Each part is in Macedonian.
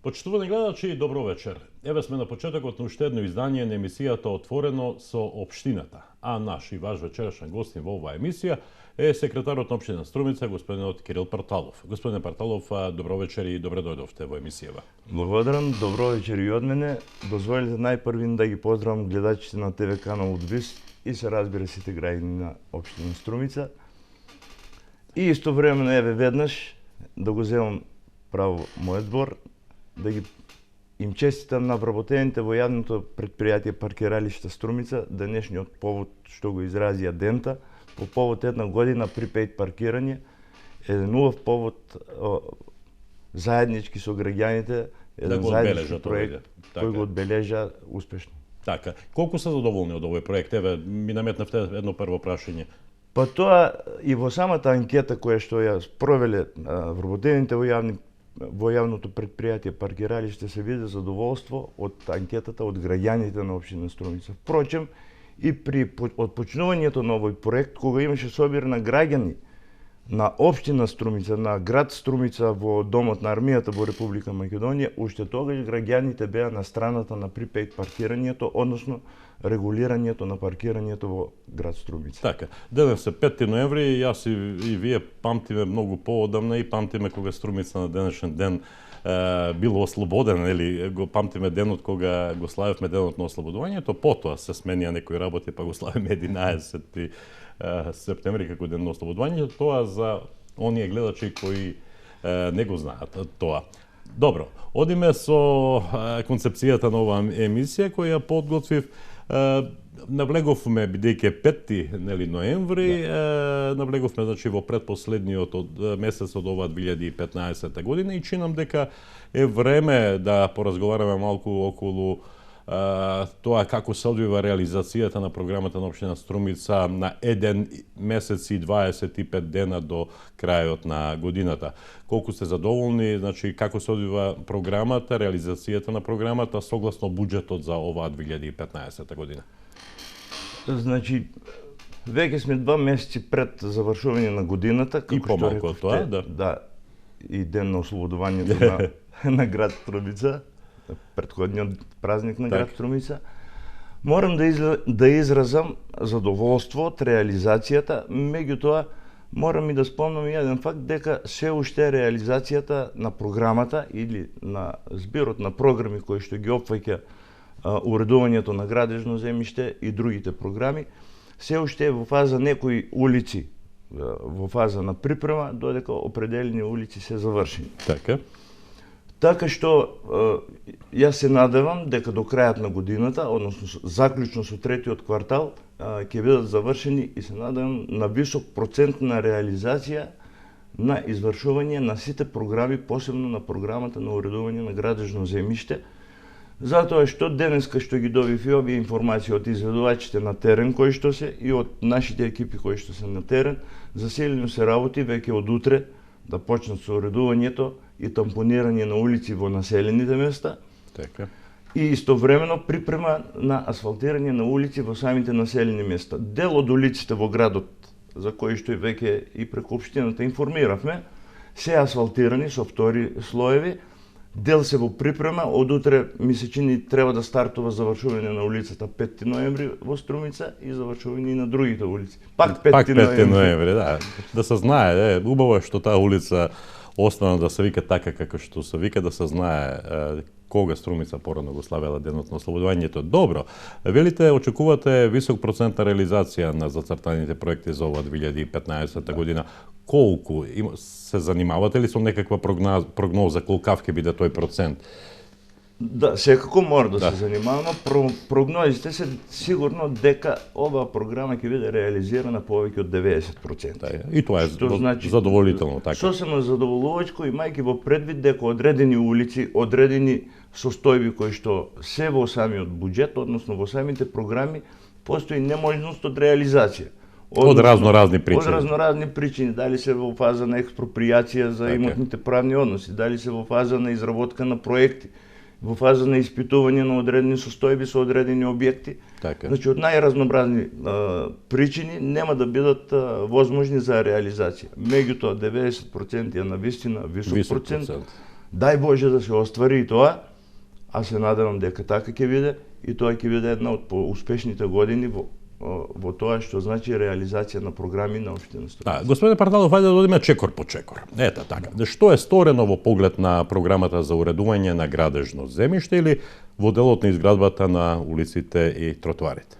Почитувани гледачи, добро вечер. Еве сме на почетокот на уште едно издание на емисијата Отворено со општината. А наш и ваш вечерашен гостин во оваа емисија е секретарот на општина Струмица, господинот Кирил Парталов. Господине Парталов, добро вечер и добре дојдовте во емисијава. Благодарам, добро вечер и од мене. Дозволите најпрвин да ги поздравам гледачите на ТВ канал Удвис и се разбира сите граѓани на општина Струмица. И истовремено еве веднаш да го земам право мојот збор, да ги им честитам на вработените во јавното предпријатие Паркиралишта Струмица денешниот повод што го изразија Дента по повод една година припејд паркирање, еден убав повод заеднички со граѓаните, еден заеднички проект кој го одбележа успешно. Така, колку се задоволни од овој проект? Еве, ми наметнавте едно прво прашање. Па тоа и во самата анкета која што ја спровеле вработените во јавното предпријатие Паркиралиште се види задоволство од анкетата од граѓаните на општина Струмица. Впрочем, и при отпочнувањето на овој проект, кога имаше собир на граѓани на општина Струмица, на град Струмица во Домот на армијата во Република Македонија, уште тогаш граѓаните беа на страната на припејд паркирањето, односно регулирањето на паркирањето во град Струмица. Така, денес е 5 ноември, јас и вие памтиме многу поодамна и памтиме кога Струмица на денешен ден било ослободен, или го памтиме денот кога го славевме денот на ослободувањето, потоа се сменија некои работи, па го славиме 11 септември како ден на ослободувањето, тоа за оние гледачи кои не го знаат тоа. Добро, одиме со концепцијата на оваа емисија која подготвив. Навлеговме, бидејќи 5 ноември, навлеговме во предпоследниот месец од оваа 2015 година и чинам дека е време да поразговараме малку околу тоа како се одвива реализацијата на програмата на општина Струмица на 1 месец и 25 дена до крајот на годината. Колку сте задоволни, значи како се одвива програмата, реализацијата на програмата согласно буџетот за оваа 2015 година? Значи, веќе сме 2 месеци пред завршување на годината, како и помалку од тоа, да, и ден на ослободувањето на град Струмица, претходниот празник на град Струмица. Морам да изразам задоволство од реализацијата, меѓутоа морам и да спомнам еден факт дека се уште реализацијата на програмата или на збирот на програми кои што ги опфаќа уредувањето на градежно земјиште и другите програми, се уште е во фаза некои улици во фаза на припрема, додека определени улици се завршени. Така што јас се надевам дека до крајот на годината, односно заклучно со третиот квартал, ќе бидат завршени и се надевам на висок процент на реализација на извршување на сите програми, посебно на програмата на уредување на градежно земјиште, затоа што денеска што ги добив и овие информации од изведувачите на терен кои што се и од нашите екипи кои што се на терен, заселено се работи веќе од утре да почнат со уредувањето и тампонирање на улици во населените места. Така. И истовремено припрема на асфалтирање на улици во самите населени места. Дел од улиците во градот, за кои што и веќе и преку општината информиравме, се асфалтирани со втори слоеви, дел се во припрема, од утре ми се чини треба да стартува завршување на улицата 5 ноември во Струмица и завршување и на другите улици. Пак 5 ноември, да се знае, убаво е што таа улица остана да се вика така како што се вика, да се знае кога Струмица порано го славела денот на ослободувањето. Добро, велите, очекувате висок процент на реализација на зацртаните проекти за оваа 2015 година. Колку? Се занимавате ли со некаква прогноза, колкав ќе биде тој процент? Да, секако мора да се занимаваме. Прогнозите се сигурно дека оваа програма ќе биде реализирана повеќе од 90%. И тоа е задоволително, така. Сосема задоволувачко, имајќи во предвид дека одредени улици, одредени состојби кои што се во самиот буџет, односно во самите програми, постои неможност од реализација. Од разноразни причини. Од разноразни причини, дали се во фаза на експропријација за имотните правни односи, дали се во фаза на изработка на проекти, во фаза на испитување на одредени состојби со одредени објекти. Значи, од најразнообразни причини нема да бидат возможни за реализација. Меѓутоа, 90% е навистина висок процент. Дај Боже да се оствари и тоа, а се надевам дека така ќе биде и тоа ќе биде една од поуспешните години во тоа што значи реализација на програми на општина Струмица. Господине Пардалов, ајде да одиме чекор по чекор. Ета така. Што е сторено во поглед на програмата за уредување на градежно земјиште или во делот на изградбата на улиците и тротоарите?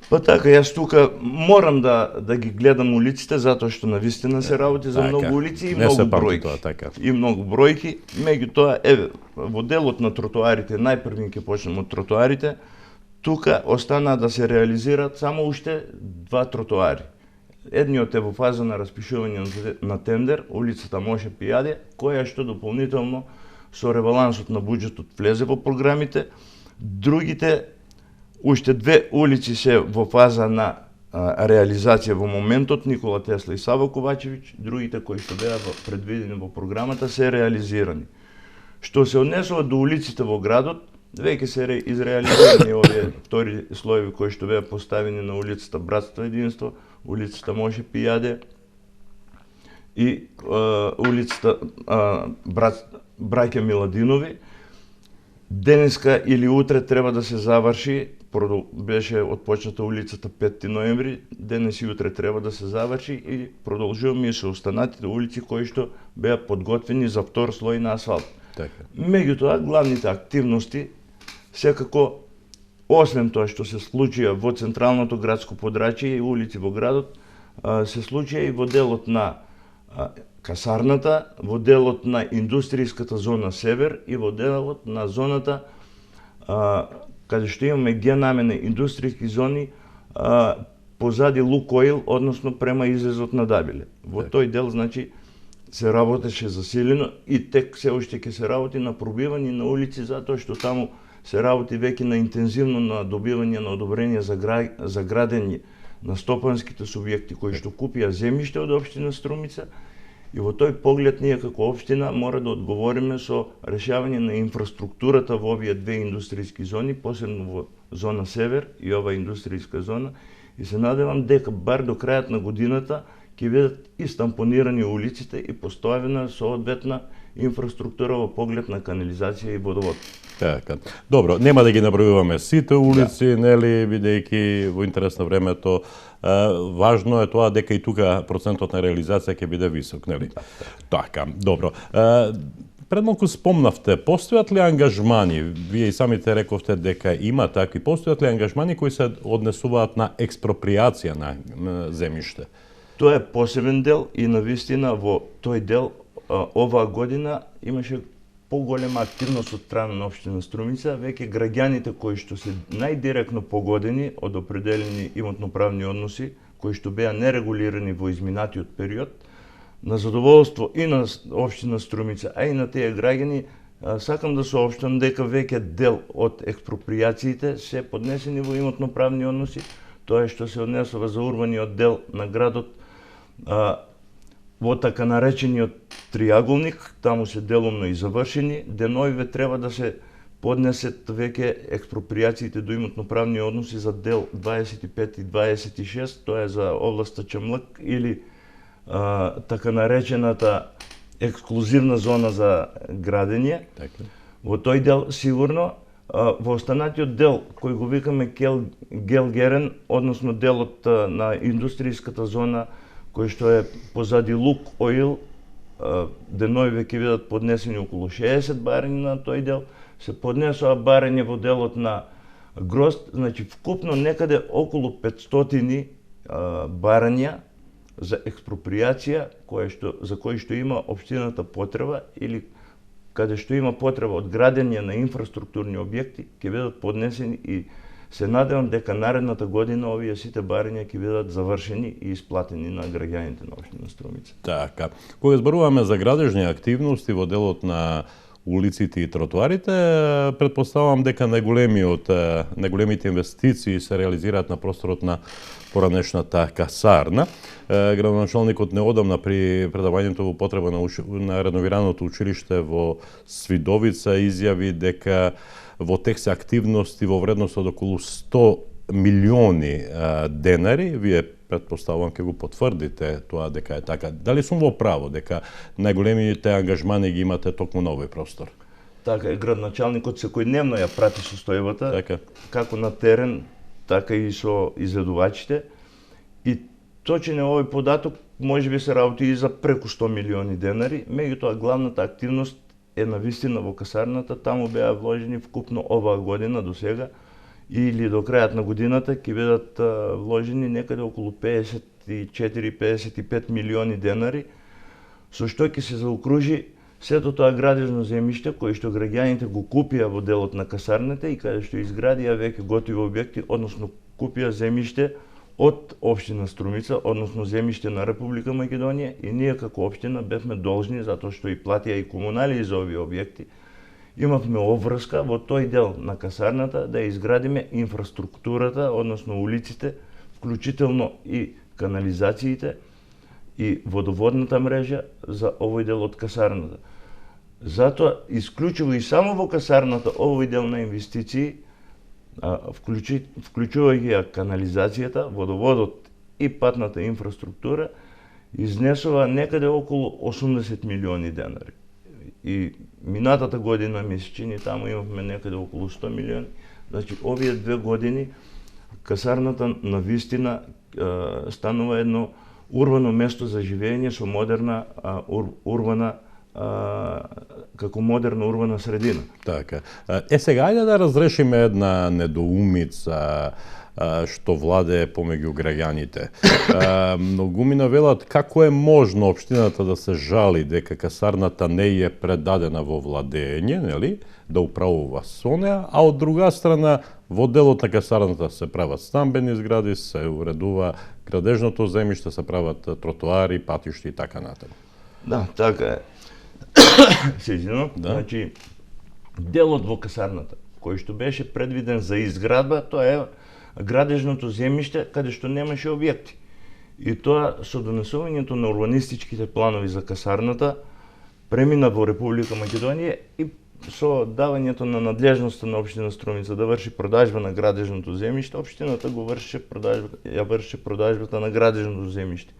Па така, јас тука морам да ги гледам улиците, затоа што навистина се работи за многу улици и многу бројки. Тоа, така. И многу бројки, меѓутоа, во делот на тротоарите, најпрви ќе почнем од тротоарите, тука останаа да се реализираат само уште 2 тротоари. Едниот е во фаза на распишување на тендер, улицата Моше Пијаде, која што дополнително со ребалансот на буџетот влезе во програмите. Другите уште 2 улици се во фаза на реализација во моментот, Никола Тесла и Сава Ковачевиќ, другите кои што беа предвидени во програмата се реализирани. Што се однесува до улиците во градот, веќе се изреализирани овие втори слоеви кои што беа поставени на улицата Братство Единство, улицата Моше Пијаде и улицата Браќа Миладинови. Денеска или утре треба да се заврши, беше отпочната улицата 5 ноември, денес и утре треба да се заврши и продолжуваме и со останатите улици кои што беа подготвени за втор слој на асфалт. Така. Меѓутоа, главните активности, секако, освен тоа што се случија во централното градско подрачје и улици во градот, се случија и во делот на касарната, во делот на индустријската зона Север и во делот на зоната каде што имаме генамени индустријски зони позади Лукоил, односно према излезот на Дабиле. Во тој дел, значи, се работеше засилено и тек се уште ќе се работи на пробивање на улици, затоа што таму се работи веќе на интензивно на добивање на одобрение за градење на стопанските субјекти кои што купија земјиште од општина Струмица. И во тој поглед ние како општина мора да одговориме со решавање на инфраструктурата во овие 2 индустријски зони, посебно во зона Север и ова индустријска зона, и се надевам дека бар до крајот на годината ќе бидат и стампонирани улиците и поставена соодветна инфраструктура во поглед на канализација и водовод. Така. Добро, нема да ги набројуваме сите улици, нели, бидејќи во интерес на времето важно е тоа дека и тука процентот на реализација ќе биде висок, нели? Така, добро. Пред малку спомнавте, постојат ли ангажмани, вие и самите рековте дека има такви, постојат ли ангажмани кои се однесуваат на експроприација на земјиште? Тоа е посебен дел и навистина во тој дел оваа година имаше поголема активност од страна на општина Струмица, веќе граѓаните кои што се најдиректно погодени од определени имотно-правни односи, кои што беа нерегулирани во изминатиот период, на задоволство и на општина Струмица, а и на тие граѓани, сакам да соопштам дека веќе дел од експроприациите се поднесени во имотно-правни односи, тоа што се однесува за урбаниот дел на градот, во така наречениот триаголник, таму се делумно и завршени, деновиве треба да се поднесет веќе експроприациите до имотно-правни односи за дел 25 и 26, тоа е за областа Чамлак или така наречената ексклузивна зона за градење. Во тој дел сигурно, во останатиот дел кој го викаме Гелгерен, односно делот на индустријската зона кој што е позади Лук Оил, деновиве ќе бидат поднесени околу 60 барања на тој дел, се поднесува барање во делот на Грозд, значи вкупно некаде околу 500 барања за експроприација за кои што има општината потреба или каде што има потреба од градење на инфраструктурни објекти ќе бидат поднесени и се надевам дека наредната година овие сите барања ќе бидат завршени и исплатени на граѓаните на општина Струмица. Така. Кога зборуваме за градежни активности во делот на улиците и тротоарите, претпоставувам дека најголемите инвестиции се реализираат на просторот на поранешната касарна. Градоначалникот неодамна при предавањето во потреба на реновираното училиште во Свидовица изјави дека во тек се активности во вредност од околу 100 милиони денари, вие претпоставувам ќе го потврдите тоа дека е така. Дали сум во право дека најголемите ангажмани ги имате токму на овој простор? Така е, градначалникот секојдневно ја прати состојбата, Така. како на терен, така и со изследувачите. И точен е овој податок, може би се работи и за преку 100 милиони денари, меѓутоа главната активност е навистина во касарната, таму беа вложени вкупно оваа година до сега или до крајот на годината ќе бидат вложени некаде околу 54-55 милиони денари, со што ќе се заокружи сето тоа градежно земјиште кој што граѓаните го купија во делот на касарната и каде што изградија веќе готови објекти, односно купија земјиште од општина Струмица, односно земјиште на Република Македонија, и ние како општина бевме должни, затоа што и платија и комунали за овие објекти, имавме обврска во тој дел на касарната да изградиме инфраструктурата, односно улиците, вклучително и канализациите и водоводната мрежа за овој дел од касарната. Затоа, исклучиво и само во касарната овој дел на инвестиции, вклучувајќи ја канализацијата, водоводот и патната инфраструктура, изнесува некаде околу 80 милиони денари. И минатата година, ми се чини, таму имавме некаде околу 100 милиони. Значи, овие 2 години касарната навистина станува едно урбано место за живење со модерна урбана како модерна урбана средина. Така. Сега, ајде да разрешиме една недоумица што владее помеѓу граѓаните. Многумина велат како е можно општината да се жали дека касарната не е предадена во владење, нели, да управува со неа, а од друга страна во делот на касарната се прават стамбени згради, се уредува градежното земјиште, се прават тротоари, патишти и така натаму. Да, така е. Се извинувам. Да. Значи, делот во касарната, кој што беше предвиден за изградба, тоа е градежното земјиште каде што немаше објекти. И тоа со донесувањето на урбанистичките планови за касарната премина во Република Македонија и со давањето на надлежноста на општина Струмица да врши продажба на градежното земјиште, општината го вршеше продажбата на градежното земјиште.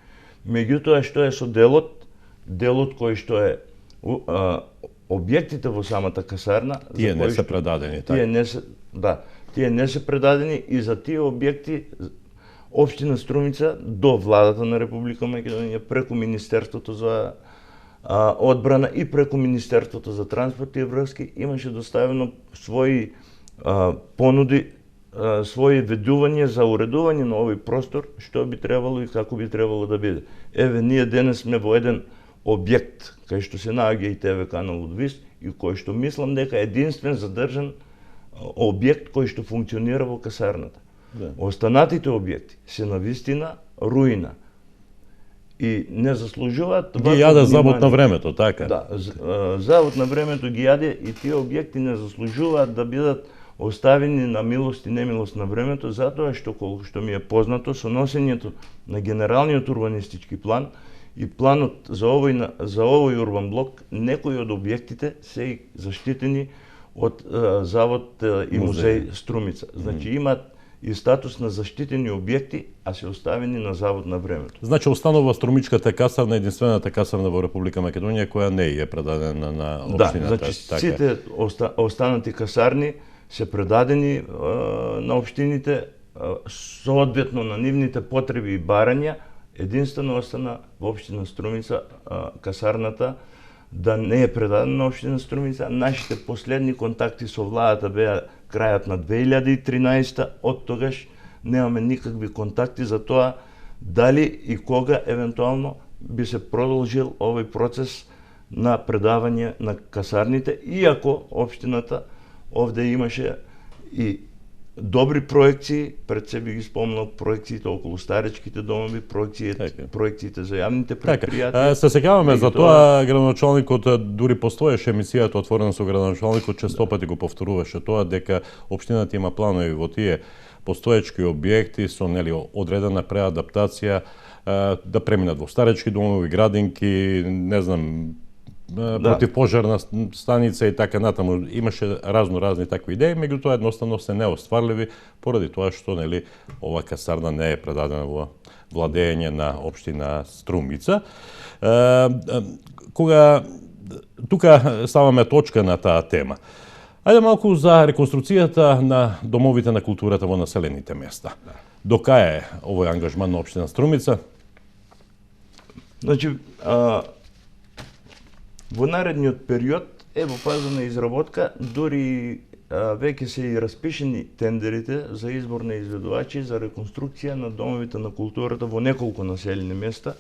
Меѓутоа, што е со делот кој што е објектите во самата касарна, Тие не се предадени, така? Тие не се предадени и за тие објекти општина Струмица до владата на Република Македонија преку Министерството за одбрана и преку Министерството за транспорт и врски имаше доставено своји понуди, своји ведувања за уредување на овој простор, што би требало и како би требало да биде. Еве, ние денес сме во еден објект кај што се наоѓа и ТВ канал Удвис и кој што мислам дека е единствен задржан објект кој што функционира во касарната. Да. Останатите објекти се навистина руина и не заслужуваат Ги јаде завод на времето, така? Да, завод на времето ги јаде и тие објекти не заслужуваат да бидат оставени на милост и немилост на времето, затоа што, колку што ми е познато, со носењето на генералниот урбанистички план и планот за овој урбан блок, некои од објектите се заштитени од завод и музеј Струмица. Значи имаат и статус на заштитени објекти, а се оставени на завод на времето. Значи останува Струмичката касарна, единствената касарна во Република Македонија која не е предадена на општината. Да, значи сите останати касарни се предадени на општините соодветно на нивните потреби и барања. Единствено остана во општина Струмица касарната да не е предадена на општина Струмица. Нашите последни контакти со владата беа крајот на 2013, од тогаш немаме никакви контакти за тоа дали и кога евентуално би се продолжил овој процес на предавање на касарните, иако општината овде имаше и добри проекции, пред себе ги спомнал проекциите околу старечките домови, проекциите за јавните предпријатија. Се сеќаваме за тоа, градоначалникот дури постоеше емисијата отворена со градоначалникот, често пати го повторуваше тоа дека општината има планови во тие постоечки објекти со одредена преадаптација да преминат во старечки домови, градинки, не знам, противпожарна станица и така натаму. Имаше разни такви идеи, меѓутоа едноставно се неостварливи поради тоа што нели ова касарна не е предадена во владење на општина Струмица. Кога тука ставаме точка на таа тема. Ајде малку за реконструкцијата на домовите на културата во населените места. До кај е овој ангажман на општина Струмица? Значи, во наредниот период е во фаза на изработка, дури веќе се и распишени тендерите за избор на изведувачи за реконструкција на домовите на културата во неколку населени места.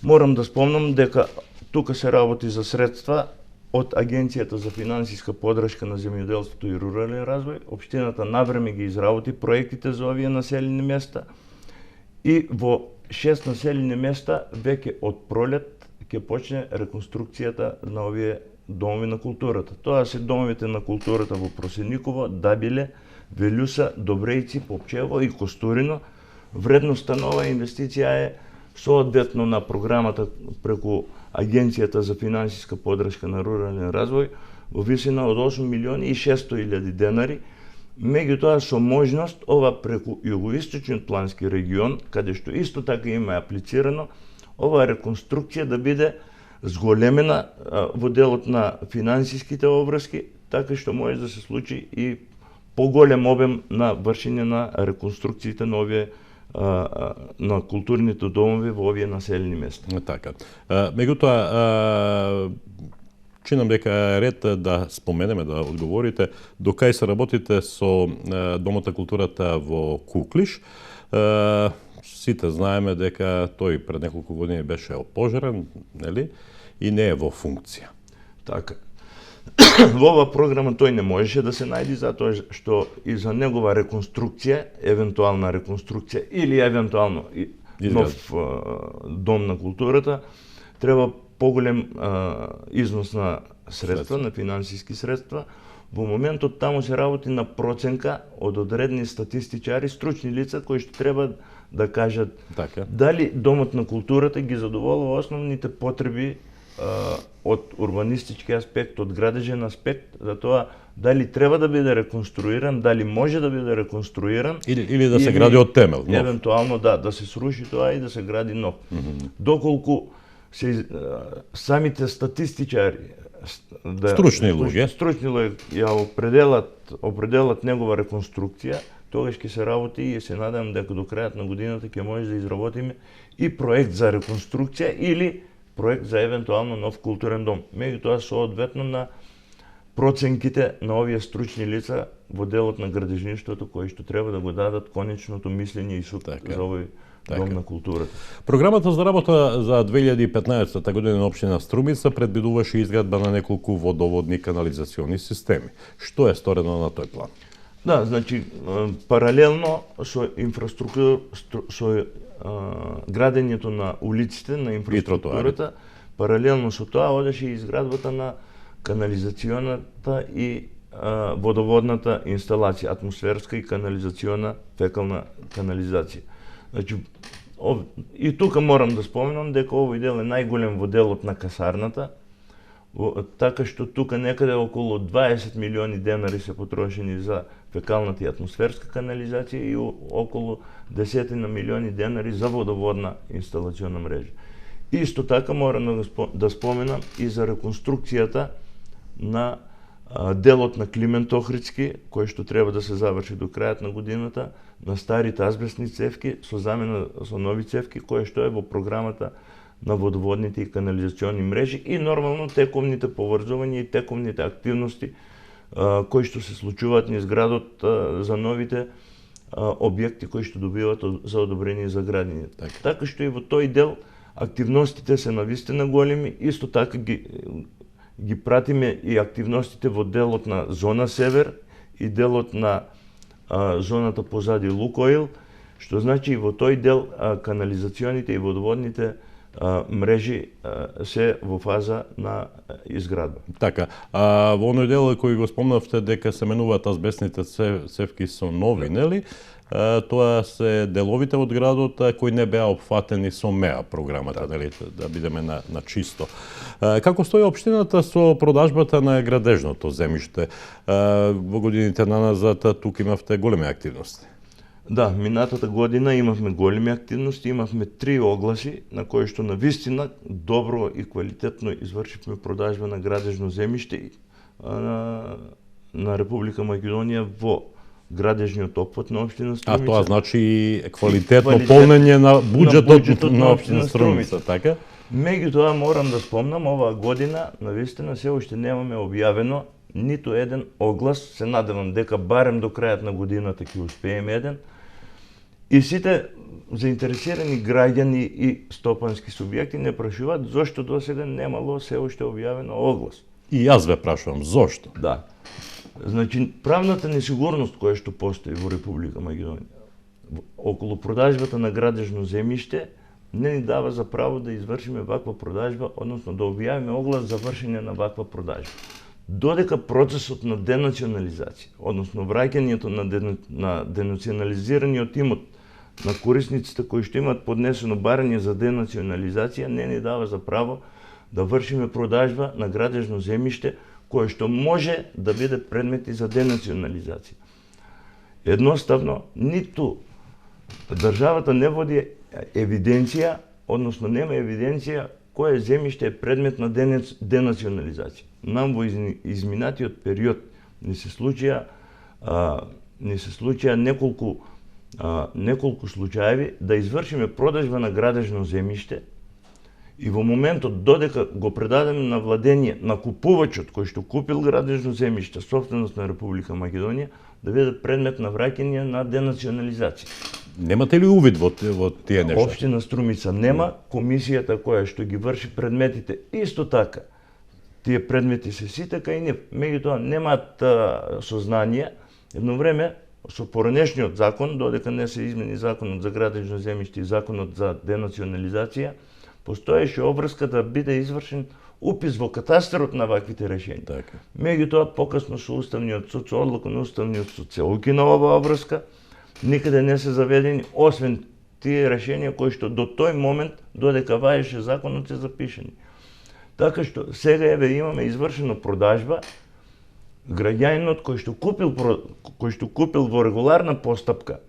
Морам да спомнам дека тука се работи за средства од Агенцијата за финансиска подршка на земјоделството и рурален развој. Општината навреме ги изработи проектите за овие населени места и во 6 населени места веќе од пролет ќе почне реконструкцијата на овие домови на културата. Тоа се домовите на културата во Просениково, Дабиле, Велјуса, Добрејци, Попчево и Костурино. Вредноста на оваа инвестиција е соодветно на програмата преку Агенцијата за финансиска подршка на рурален развој во висина од 8 милиони и 600 илјади денари, меѓутоа со можност ова преку југоисточниот плански регион, каде што исто така има аплицирано, оваа реконструкција да биде зголемена во делот на финансиските обврски, така што може да се случи и поголем обем на вршење на реконструкциите на овие на културните домови во овие населени места. Така. Меѓутоа, чинам дека е ред да споменеме, да одговорите до кај се работите со Домот на културата во Куклиш. Сите знаеме дека тој пред неколку години беше опожарен, нели? И не е во функција. Така. Во оваа програма тој не можеше да се најди затоа што и за негова реконструкција, евентуална реконструкција или евентуално нов дом на културата, треба поголем износ на средства, на финансиски средства. Во моментот таму се работи на проценка од одредени статистичари, стручни лица кои што треба да кажат дали Домот на културата ги задоволува основните потреби од урбанистички аспект, од градежен аспект, за тоа дали треба да биде реконструиран, дали може да биде реконструиран или да се гради од темел, нов. Евентуално да се сруши тоа и да се гради нов. Доколку се самите статистичари стручни луѓе ја определат негова реконструкција, тогаш ќе се работи и се надевам дека до крајот на годината ќе може да изработиме и проект за реконструкција или проект за евентуално нов културен дом. Меѓутоа соодветно на проценките на овие стручни лица во делот на градежништвото кои што треба да го дадат конечното мислење и суд за овој Дом на културата. Програмата за работа за 2015 година на општина Струмица предвидуваше изградба на неколку водоводни канализациони системи. Што е сторено на тој план? Да, значи паралелно со инфраструктура, со градењето на улиците, на инфраструктурата, паралелно со тоа одеше и изградбата на канализационата и водоводната инсталација, атмосферска и канализациона фекална канализација. Значи, и тука морам да споменам дека овој дел е најголем во делот на касарната, така што тука некаде околу 20 милиони денари се потрошени за фекалната и атмосферска канализација и околу 10 милиони денари за водоводна инсталациона мрежа. Исто така морам да споменам и за реконструкцијата на делот на Климент Охридски, кој што треба да се заврши до крајот на годината, на старите азбестни цевки со замена со нови цевки, кој што е во програмата на водоводните и канализациони мрежи и нормално тековните поврзувања и тековните активности кои што се случуваат низ градот за новите објекти кои што добиваат за одобрение за градење. Така што и во тој дел активностите се навистина големи, исто така ги пратиме и активностите во делот на зона Север и делот на зоната позади Лукоил, што значи и во тој дел канализационите и водоводните мрежи се во фаза на изградба. Така, во оној дел кој го спомнавте дека се менуваат азбестните цевки со нови, нели? тоа се деловите од градот кои не беа опфатени со МЕА програмата, нели, да бидеме на чисто. Како стои општината со продажбата на градежното земјиште? Во годините наназад тука имавте големи активности. Да, минатата година имавме големи активности, имавме 3 огласи на кои што навистина добро и квалитетно извршивме продажба на градежно земјиште на Република Македонија во градежниот опфат на општина Струмица. А тоа значи квалитетно полнење на буџетот на општина Струмица, така? Меѓутоа морам да спомнам, оваа година навистина се уште немаме објавено ниту еден оглас. Се надевам дека барем до крајот на годината ќе успееме еден. И сите заинтересирани граѓани и стопански субјекти не прашуваат зошто досега немало се уште објавено оглас. И јас ве прашувам зошто? Да. Значи, правната несигурност која што постои во Република Македонија околу продажбата на градежно земјиште не ни дава за право да извршиме ваква продажба, односно да објавиме оглас за вршење на ваква продажба. Додека процесот на денационализација, односно враќањето на денационализираниот имот на корисниците кои што имаат поднесено барање за денационализација, не ни дава за право да вршиме продажба на градежно земјиште кое што може да биде предмет и за денационализација. Едноставно, ниту државата не води евиденција, односно нема евиденција кое земјиште е предмет на денационализација. Нам во изминатиот период ни се случија неколку случаеви да извршиме продажба на градежно земјиште и во моментот додека го предадеме на владење на купувачот кој што купил градежно земјиште, собственост на Република Македонија, да биде предмет на враќање на денационализација. Немате ли увид во тие нешта? Општина Струмица нема, комисијата која што ги врши предметите исто така. Тие предмети се сите кај нив, меѓутоа немаат сознание. Едно време со поранешниот закон, додека не се измени законот за градежно земјиште и законот за денационализација, постоеше обврска да биде извршен упис во катастарот на ваквите решенија. Така. Меѓутоа покасно со Уставниот суд, со одлука на Уставниот суд се укина оваа обврска, никаде не се заведени, освен тие решенија кои што до тој момент, додека ваеше законот, се запишани. Така што сега еве имаме извршено продажба, граѓанинот кој што купил во регуларна постапка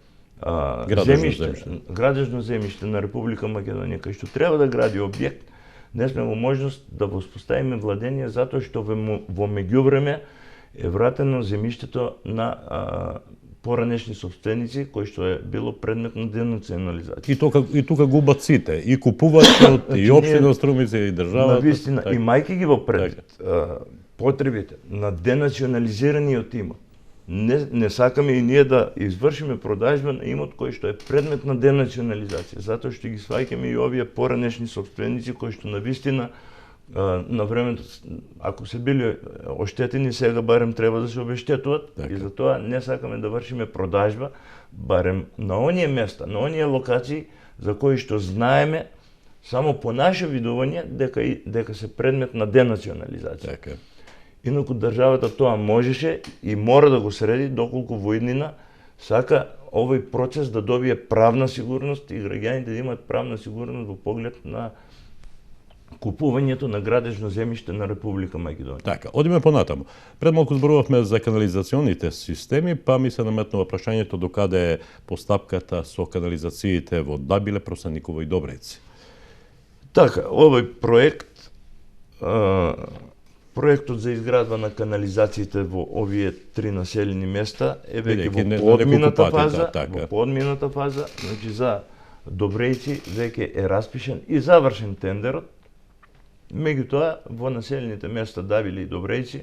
градежно земјиште на Република Македонија, кај што треба да гради објект, не сме во можност да воспоставиме владење затоа што во меѓувреме е вратено земјиштето на поранешни собственици кои што е било предмет на денационализација. И тука губат сите, и купувачот, и општина Струмица, и државата. Навистина, имајќи ги во предмет потребите на денационализираниот имот, не сакаме и ние да извршиме продажба на имот кој што е предмет на денационализација, затоа што ги сваќаме и овие поранешни собственици кои што навистина на времето, ако се били оштетени, сега барем треба да се обештетуват, и затоа не сакаме да вршиме продажба, барем на оние места, на оние локации за кои што знаеме само по наше видување дека се предмет на денационализација. Така. Инаку државата тоа можеше и мора да го среди доколку во иднина сака овој процес да добие правна сигурност и граѓаните да имаат правна сигурност во поглед на купувањето на градежно земјиште на Република Македонија. Така, одиме понатаму. Пред малку зборувавме за канализационите системи, па ми се наметнува прашањето докаде е постапката со канализациите во Дабиле, Просаниково и Добреци. Така, овој проектот за изградба на канализациите во овие 3 населени места е веќе во подмината фаза, значи за Добрејци веќе е распишан и завршен тендерот. Меѓутоа, во населените места Дабиле и Добрејци,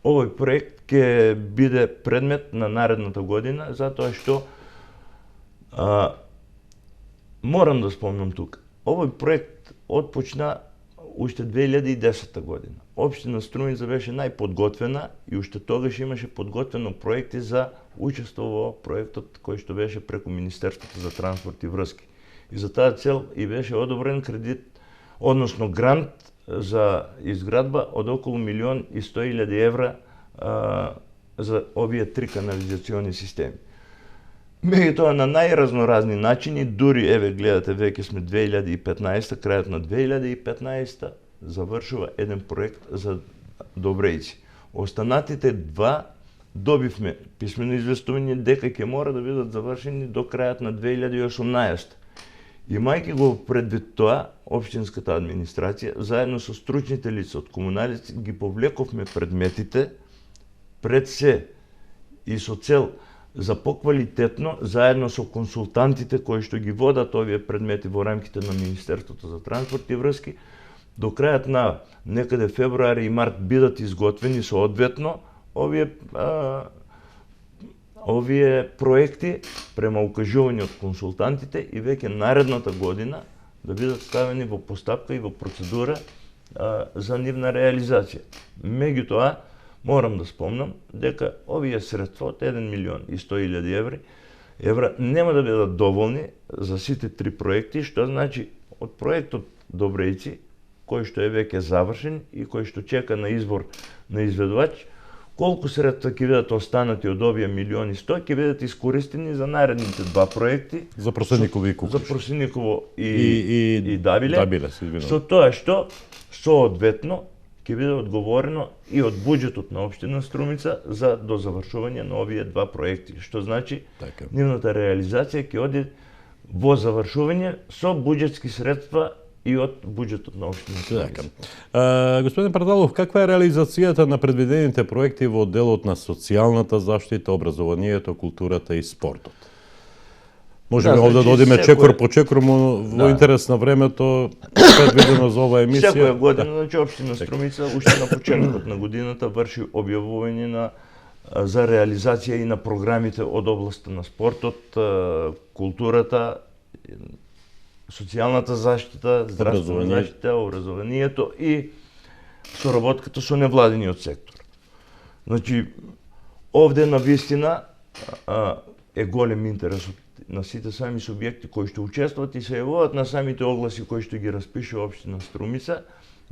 овој проект ќе биде предмет на наредната година, затоа што морам да спомнам тука. Овој проект отпочна уште 2010 година. Општина Струмица беше најподготвена и уште тогаш имаше подготвено проекти за учество во проектот кој што беше преку Министерството за транспорт и врски. И за таа цел и беше одобрен кредит, односно грант за изградба од околу 1.100.000 евра за овие 3 канализациони системи. Меѓутоа на најразноразни начини, дури еве гледате веќе сме 2015, крајот на 2015 завршува еден проект за Добрејци. Останатите два добивме писмено известување дека ќе мора да бидат завршени до крајот на 2018. Имајќи го предвид тоа, општинската администрација заедно со стручните лица од комуналици ги повлековме предметите пред се и со цел за поквалитетно, заедно со консултантите кои што ги водат овие предмети во рамките на Министерството за транспорт и врски, до крајот на некаде февруари и март бидат изготвени соодветно овие проекти према укажување од консултантите и веќе наредната година да бидат ставени во постапка и во процедура за нивна реализација. Меѓутоа, морам да спомнам дека овие средства од 1.100.000 евра нема да бидат доволни за сите три проекти, што значи од проектот Добрејци, кој што е веќе завршен и кој што чека на избор на изведувач, колку средства ќе бидат останати од овие 1.100.000 ќе бидат искористени за наредните два проекти. За Просениково и Кукуш. За Просениково и Давиле. Давиле, со тоа што соодветно ќе биде одговорено и од буџетот на општина Струмица за дозавршување на овие два проекти, што значи нивната реализација ќе оди во завршување со буџетски средства и од буџетот на општина Струмица. Господин Пардалов, каква е реализацијата на предвидените проекти во делот на социјалната заштита, образованието, културата и спортот? Можеме овде да одиме чекор по чекор, во интерес на времето предвидено за оваа емисија. Секоја година, значи општина Струмица уште на почетокот на годината врши објавување за реализација и на програмите од областта на спортот, културата, социјалната заштита, здравствена заштита, образованието и соработката со невладиниот сектор. Значи, овде навистина е голем интерес на сите сами субјекти кои што учествуваат и се јавуваат на самите огласи кои што ги распишува општина Струмица.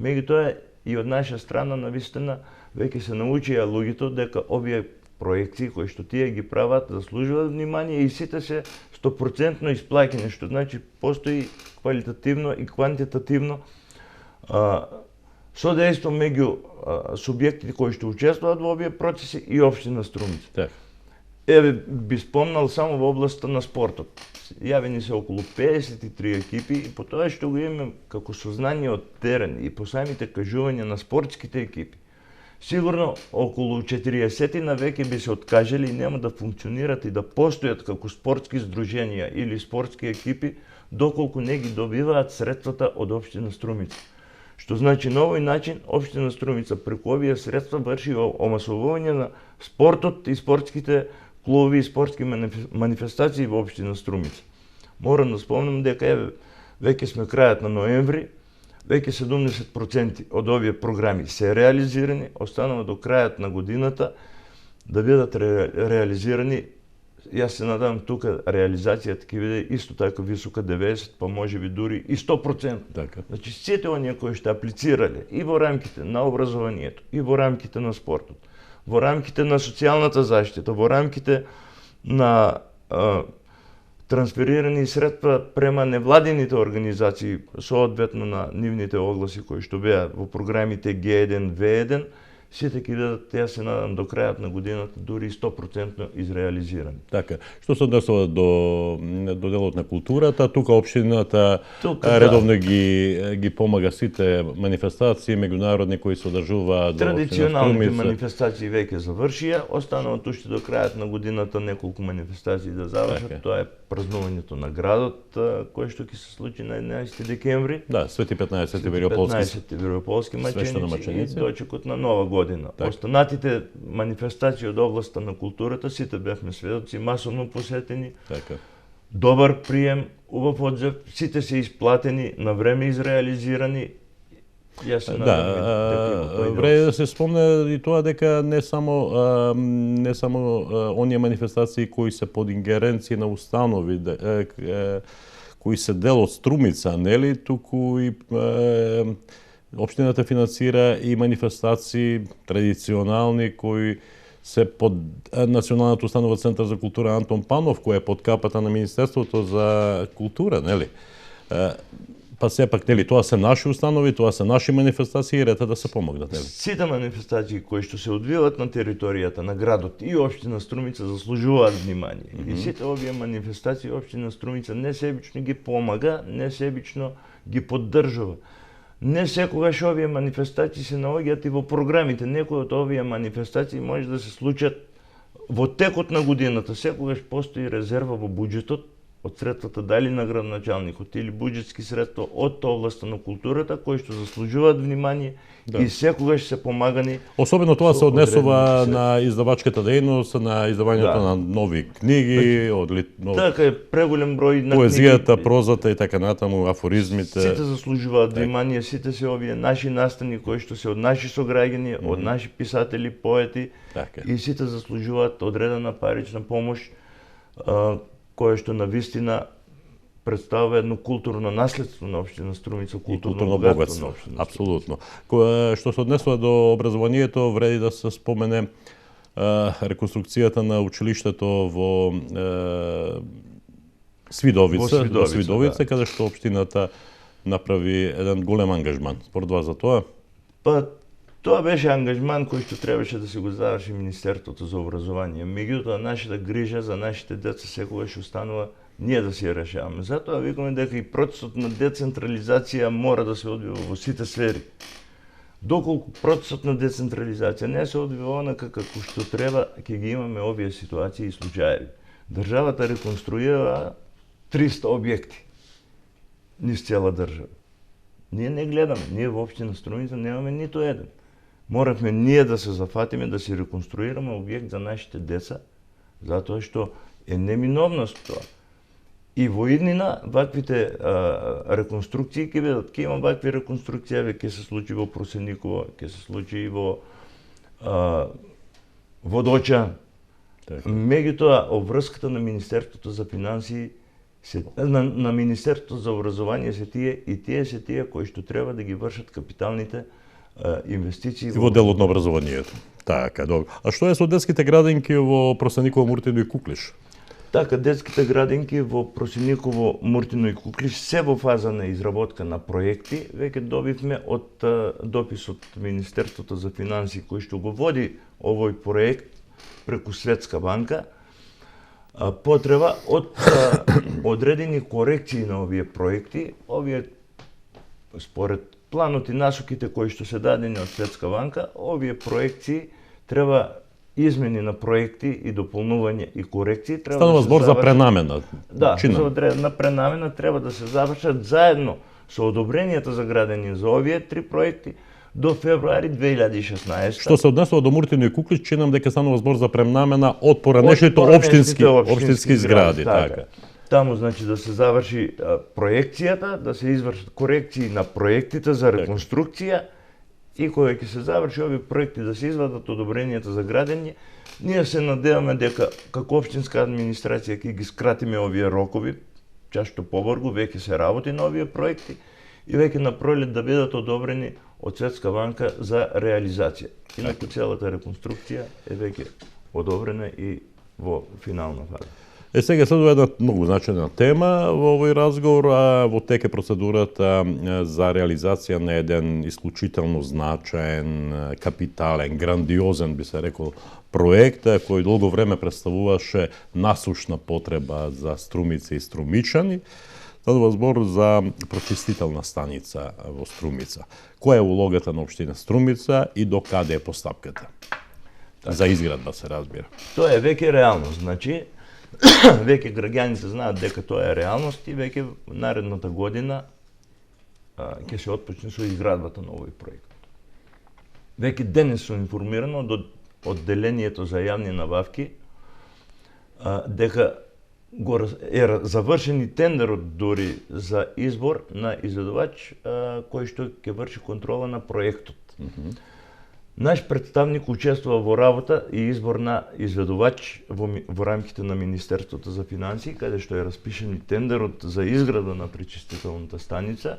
Меѓутоа и од наша страна навистина веќе се научија луѓето дека овие проекти кои што тие ги прават заслужуваат внимание и сите се 100% исплаќени, што значи постои квалитативно и квантитативно содејство меѓу субјектите кои што учествуваат во овие процеси и општина Струмица. Еве би спомнал само во областта на спортот. Јавени се околу 53 екипи и по тоа што го имаме како сознание од терен и по самите кажувања на спортските екипи, сигурно околу 40 на веќе би се откажали и нема да функционират и да постојат како спортски здруженија или спортски екипи доколку не ги добиваат средствата од општина Струмица. Што значи на овој начин општина Струмица преку овие средства врши омасовување на спортот и спортските клубови и спортски манифестации во општина Струмица. Морам да спомнам дека веќе сме крајот на ноември, веќе 70% од овие програми се реализирани, останува до крајот на годината да бидат реализирани. Јас се надам тука реализацијата ќе биде исто така висока 90, па можеби дури и 100%. Значи сите оние кои што аплицирале и во рамките на образованието, и во рамките на спортот, во рамките на социјалната заштита, во рамките на трансферирани средства према невладините организации соодветно на нивните огласи кои што беа во програмите Г1, В1, сите ќе бидат, јас се надам, до крајот на годината дури 100% изреализирани. Така. Што се однесува до делот на културата, тука општината редовно ги помага сите манифестации меѓународни кои се одржуваат во традиционалните манифестации веќе завршија, остануваат уште до крајот на годината неколку манифестации да завршат. Тоа е празнувањето на градот кој што ќе се случи на 11 декември. Да, Свети 15 Веројополски маченици и дочекот на Нова година. Останатите манифестации од областта на културата сите бевме сведоци, масовно посетени. Добар прием, убав одзев, сите се исплатени, на време изреализирани. Јас се надам дека вреди да се спомне и тоа дека не само оние манифестации кои се под ингеренција на установи кои се дел од Струмица, нели, туку и општината финансира и манифестации традиционални кои се под Националната установа Центар за култура Антон Панов, кој е под капата на Министерството за култура, нели? Па сепак, нели, тоа се наши установи, тоа се наши манифестации и ред е да се помогнат, нели? Сите манифестации кои што се одвиваат на територијата на градот и општина Струмица заслужуваат внимание. И сите овие манифестации општина Струмица несебично ги помага, несебично ги поддржува. Не секогаш овие манифестации се наоѓаат и во програмите. Некои од овие манифестации може да се случат во текот на годината. Секогаш постои резерва во буџетот од средствата дали на градоначалникот или буџетски средства од областа на културата кои што заслужуваат внимание и секогаш се помагани. Особено тоа се однесува на издавачката дејност, на издавањето на нови книги, Така е, преголем број на поезијата, прозата и така натаму, афоризмите. Сите заслужуваат внимание, сите се овие наши настани кои што се од наши сограѓани, од наши писатели, поети и сите заслужуваат одредена парична помош кое што навистина представува едно културно наследство на општина Струмица, културно богатство на општина. Апсолутно. Што се однесува до образованието, вреди да се спомене реконструкцијата на училиштето во Свидовица, каде што општината направи еден голем ангажман. Според вас за тоа? Па, тоа беше ангажман кој што требаше да се го заврши Министерството за образование. Меѓутоа, нашата грижа за нашите деца секогаш останува ние да си ја решаваме. Затоа викаме дека и процесот на децентрализација мора да се одвива во сите сфери. Доколку процесот на децентрализација не се одвива онака како што треба, ќе ги имаме овие ситуации и случаи. Државата реконструира 300 објекти низ цела држава. Ние не гледаме, ние во општина Струмица немаме ниту еден. Моравме ние да се зафатиме да си реконструираме објект за нашите деца, затоа што е неминовност тоа. И во иднина ваквите реконструкции ќе бидат, ќе има вакви реконструкции, ќе се случи во Просениково, ќе се случи и во Водоча. Меѓутоа, обврската на Министерството за финансии на Министерството за образование се тие се тие кои што треба да ги вршат капиталните инвестиции во делот на образованието. Така, добро. А што е со детските градинки во Просениково, Муртино и Куклиш? Така, детските градинки во Просениково, Муртино и Куклиш се во фаза на изработка на проекти. Веќе добивме од допис од Министерството за финансии кој што го води овој проект преку Светска банка, потреба од одредени корекции на овие проекти. Овие според планот и насоките кои што се дадени од Светска банка, овие проекции треба измени на проекти и дополнување и корекции треба станува збор за пренамена. Да, за одредена пренамена треба да се завршат заедно со одобренијата за градење за овие 3 проекти до февруари 2016. Што се однесува до Муртино и Куклиш, чинам дека станува збор за пренамена од поранешните општински згради, така. Таму значи да се заврши проекцијата, да се извршат корекции на проектите за реконструкција и кога ќе се заврши овие проекти да се извадат одобренијата за градење, ние се надеваме дека како општинска администрација ќе ги скратиме овие рокови, чашто побрзо веќе се работи на овие проекти и веќе на пролет да бидат одобрени од Светска банка за реализација. Инаку целата реконструкција е веќе одобрена и во финална фаза. Сега следува една многу значајна тема во овој разговор, во тек е процедурата за реализација на еден исклучително значаен, капитален, грандиозен, би се рекол, проект кој долго време представуваше насушна потреба за Струмица и струмичани. Станува збор за прочистителна станица во Струмица. Која е улогата на општина Струмица и до каде е постапката? За изградба се разбира. Тоа е веќе реалност, значи веќе граѓаните знаат дека тоа е реалност и веќе наредната година ќе се отпочне со изградбата на овој проект. Веќе денес сум информиран од одделението за јавни набавки дека е завршен и тендерот дури за избор на изведувач кој што ќе врши контрола на проектот. Наш представник учествува во работа и избор на изведувач во рамките на Министерството за финансии, каде што е распишен и тендерот за изграда на пречистителната станица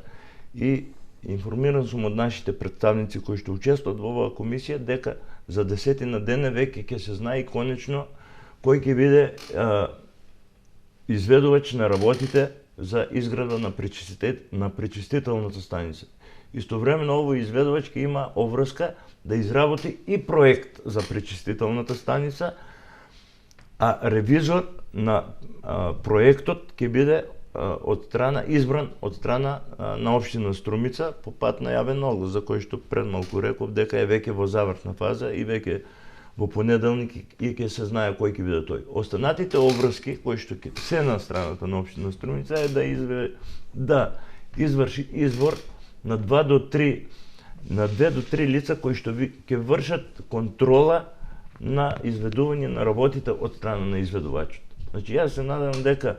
и информиран сум од нашите представници кои што учествуват во оваа комисија дека за 10 на дене веќе ќе се знае конечно кој ќе биде изведувач на работите за изграда на пречистителната станица. Истовремено овој изведувач ќе има обврска да изработи и проект за пречистителната станица, а ревизор на проектот ќе биде избран од страна на општина Струмица по пат на јавен оглас, за кој што пред малку реков дека е веќе во завршна фаза и веќе во понеделник и ќе се знае кој ќе биде тој. Останатите обврски кои што ќе се на страната на општина Струмица е да изврши избор на 2 до 3 лица кои што ќе вршат контрола на изведување на работите од страна на изведувачот. Значи јас се надевам дека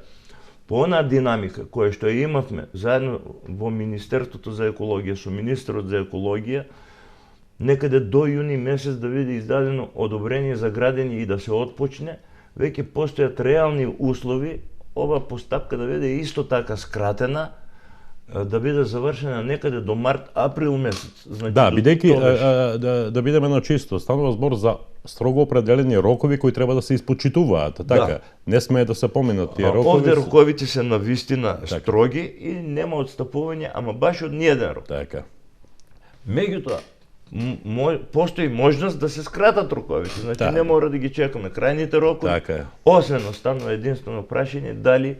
по онаа динамика која што ја имавме заедно во Министерството за екологија со министерот за екологија, некаде до јуни месец да биде издадено одобрение за градење и да се отпочне, веќе постојат реални услови ова постапка да биде исто така скратена, да биде завршена некаде до март-април месец. Значи, да, бидејќи да бидеме на чисто, станува збор за строго определени рокови кои треба да се испочитуваат, така. Да. Не смее да се поминат тие рокови. Овде роковите се навистина строги и нема отстапување, ама баш од ниеден рок. Така. Меѓутоа, постои можност да се скратат роковите, значи не мора да ги чекаме крајните рокови. Така. Освен останува единствено прашање дали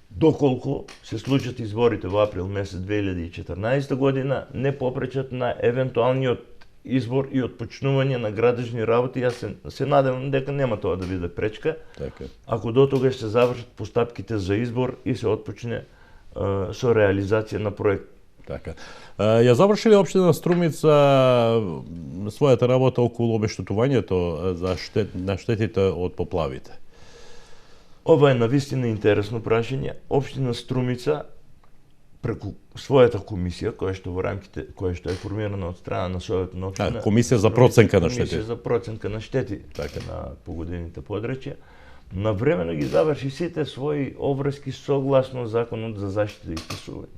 доколку се случат изборите во април месец 2014 година, не попречат на евентуалниот избор и отпочнување на градежни работи. Јас се надевам дека нема тоа да биде пречка. Така. Ако до тогаш се завршат постапките за избор и се отпочне со реализација на проект. Така. Ја завршили општина Струмица својата работа околу обештетувањето на штетите од поплавите? Ова е навистина интересно прашање. Општина Струмица преку својата комисија која што е формирана од страна на Советот на општина, комисија за проценка на штети. Комисија за проценка на штети на погодените подрачја, навремено ги заврши сите своји обврски согласно Законот за заштита и спасување.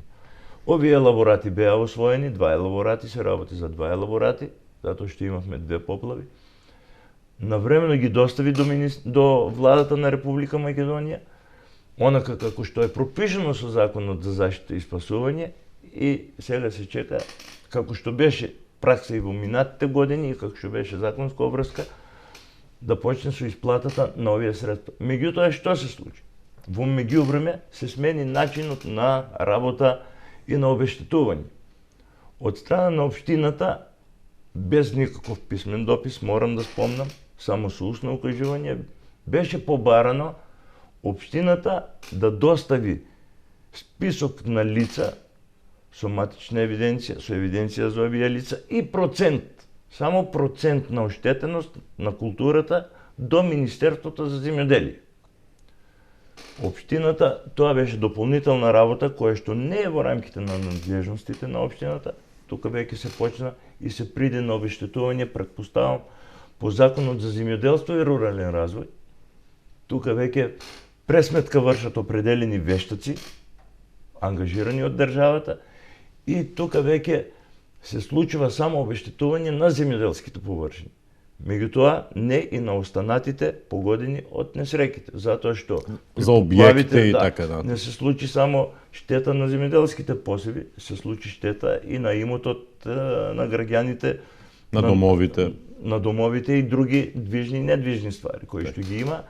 Овие елаборати беа освоени, 2 елаборати се работи за 2 елаборати, затоа што имавме 2 поплави. Навремено ги достави до владата на Република Македонија, онака како што е пропишано со Законот за заштита и спасување, и сега се чека, како што беше пракса и во минатите години и како што беше законска обврска, да почне со исплатата на овие средства. Меѓутоа, што се случи? Во меѓувреме се смени начинот на работа и на обештетување. Од страна на општината, без никаков писмен допис, морам да спомнам, само со устно укажување, беше побарано општината да достави список на лица со матична евиденција, со евиденција за овие лица и процент, само процент на оштетеност на културата до Министерството за земјоделие. Општината, тоа беше дополнителна работа која што не е во рамките на надлежностите на општината. Тука веќе се почна и се приде на обештетување, претпоставам, по Законот за земјоделство и рурален развој. Тука веќе пресметка вршат определени вештаци, ангажирани од државата, и тука веќе се случува само обештетување на земјоделските површини. Меѓутоа, не и на останатите погодени од несреќите, затоа што за објектите и така не се случи само штета на земјоделските посеви, се случи штета и на имотот на граѓаните, на домовите и други движни и недвижни ствари кои што ги има.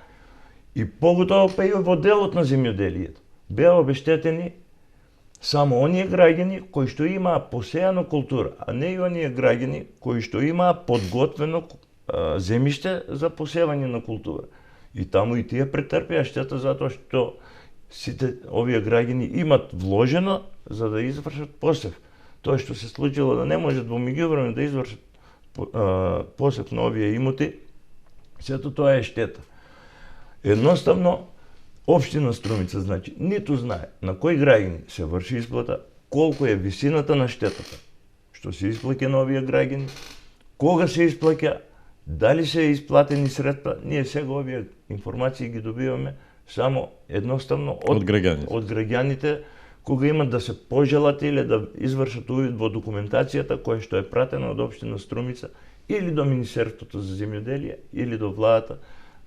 И поготово па и во делот на земјоделието беа обештетени само оние граѓани кои што имаа посејано култура, а не и оние граѓани кои што имаа подготвено земјиште за посевање на култура. И таму и тие претрпеа штета затоа што сите овие граѓани имат вложено за да извршат посев. Тоа што се случило да не можат во меѓувреме да извршат посев на овие имоти, сето тоа е штета. Едноставно, општина Струмица, значи, ниту знае на кои граѓани се врши исплата, колку е висината на штетата што се исплаќа на овие граѓани, кога се исплаќа, дали се исплатени средства. Ние сега овие информации ги добиваме само едноставно од граѓаните кога имат да се пожелат или да извршат увид во документацијата која што е пратена од општина Струмица или до Министерството за земјоделие или до владата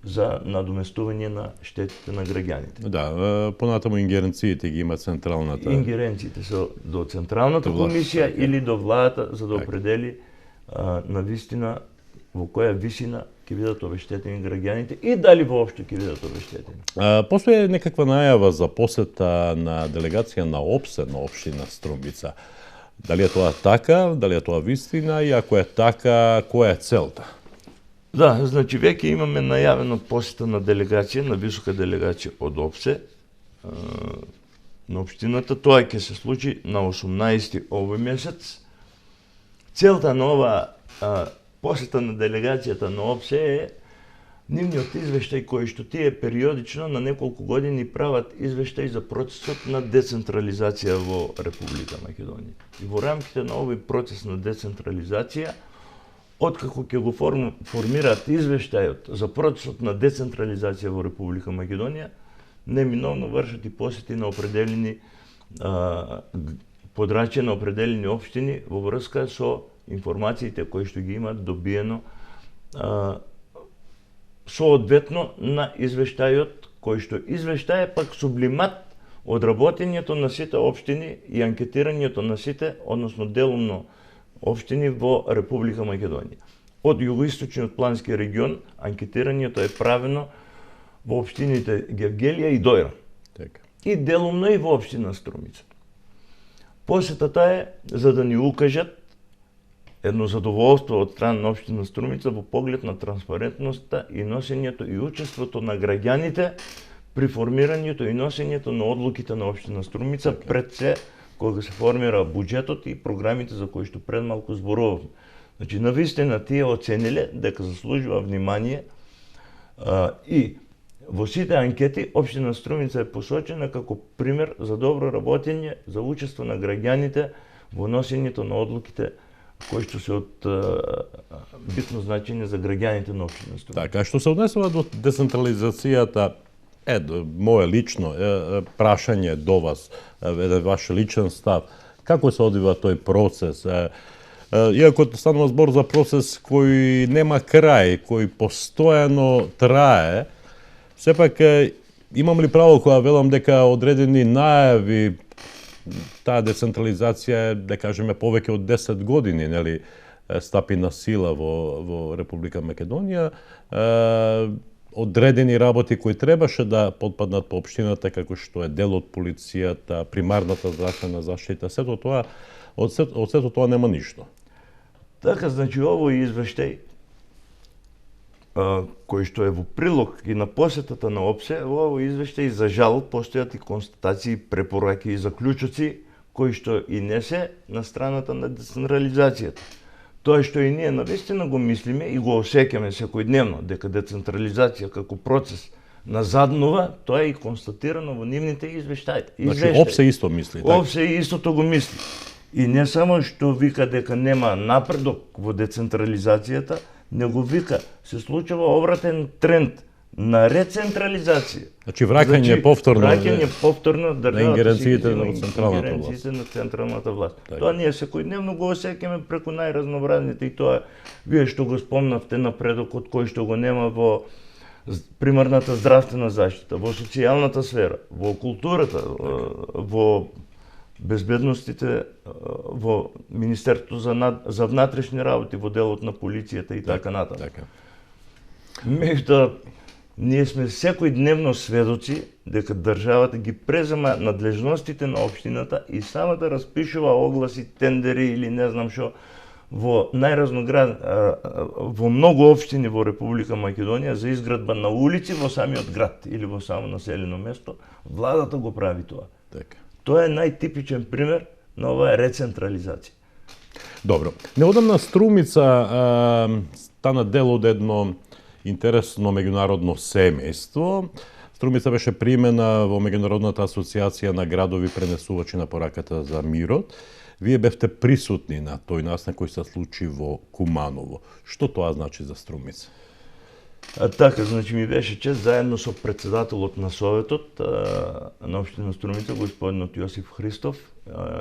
за надоместување на штетите на граѓаните. Да, понатаму ингеренциите ги има централната. Ингеренциите се до централната комисија или до владата за да определи на вистина во која висина ќе бидат обештетени граѓаните и дали воопшто ќе бидат обештетени. Постои некаква најава за посета на делегација на ОПСЕ на општина Струмица. Дали е тоа така, дали е тоа вистина и ако е така, која е целта? Да, значи веќе имаме најавено посета на делегација, на висока делегација од ОПСЕ на општината. Тоа ќе се случи на 18 овој месец. Целта на ова посета на делегацијата на ОПСЕ е нивниот извештај кој што тие периодично на неколку години прават извештај за процесот на децентрализација во Република Македонија. И во рамките на овој процес на децентрализација, откако ќе го формираат извештајот за процесот на децентрализација во Република Македонија, неминовно вршат и посети на определени подрачја на определени општини во врска со информациите кои што ги имаат добиено соодветно на извештајот, кој што извештај е пак сублимат од работењето на сите општини и анкетирањето на сите, односно делумно општини во Република Македонија. Од југоисточниот плански регион анкетирањето е правено во општините Гевгелија и Дојран. Така. И делумно и во општина Струмица. Посетата е за да ни укажат едно задоволство од страна на општина Струмица во поглед на транспарентноста и носењето и учеството на граѓаните при формирањето и носењето на одлуките на општина Струмица, пред се кога се формира буџетот и програмите за кои што пред малку зборувавме. Значи, навистина тие оцениле дека заслужува внимание и во сите анкети општина Струмица е посочена како пример за добро работење, за учество на граѓаните во носењето на одлуките кои што се од битно значење за граѓаните на општина Струмица. Така, што се однесува до децентрализацијата, моје лично прашање до вас, еден ваш личен став, како се одвива тој процес? Иако станува збор за процес кој нема крај, кој постојано трае, сепак имам ли право кога велам дека одредени најави таа децентрализација е, да кажеме, повеќе од 10 години, нели, стапи на сила во Република Македонија, одредени работи кои требаше да потпаднат по општината, како што е дел од полицијата, примарната здравствена заштита, сето тоа, од сето тоа нема ништо. Така, значи, овој извештај кој што е во прилог и на посетата на ОПСЕ, во овој извештај за жал постојат и констатации, препораки и заклучоци кои што и не се на страната на децентрализацијата. Тоа што и ние навистина го мислиме и го осеќаме секојдневно дека децентрализација како процес назаднува, тоа е и констатирано во нивните извештаи. Значи, ОПСЕ исто мисли, така? ОПСЕ истото го мисли. И не само што вика дека нема напредок во децентрализацијата, него вика се случува обратен тренд на рецентрализација. Значи враќање повторно државата на ингеренциите на централната власт. На централната власт. Так. Тоа ние секојдневно го осеќаме преку најразновразните и тоа вие што го спомнавте напредокот кој што го нема во примарната здравствена заштита, во социјалната сфера, во културата, во безбедностите, во Министерството за внатрешни работи, во делот на полицијата и така натаму. Меѓутоа, ние сме секојдневно сведоци дека државата ги презема надлежностите на општината и самата распишува огласи, тендери или не знам што во во многу општини во Република Македонија за изградба на улици во самиот град или во само населено место. Владата го прави тоа. Така. Тоа е најтипичен пример на оваа рецентрализација. Добро. Неодамна Струмица стана дел од едно интересно меѓународно семејство. Струмица беше примена во Меѓународната асоциација на градови пренесувачи на пораката за мирот. Вие бевте присутни на тој настан кој се случи во Куманово. Што тоа значи за Струмица? Така, значи ми беше чест заедно со председателот на Советот на општина Струмица, господинот Јосиф Христов,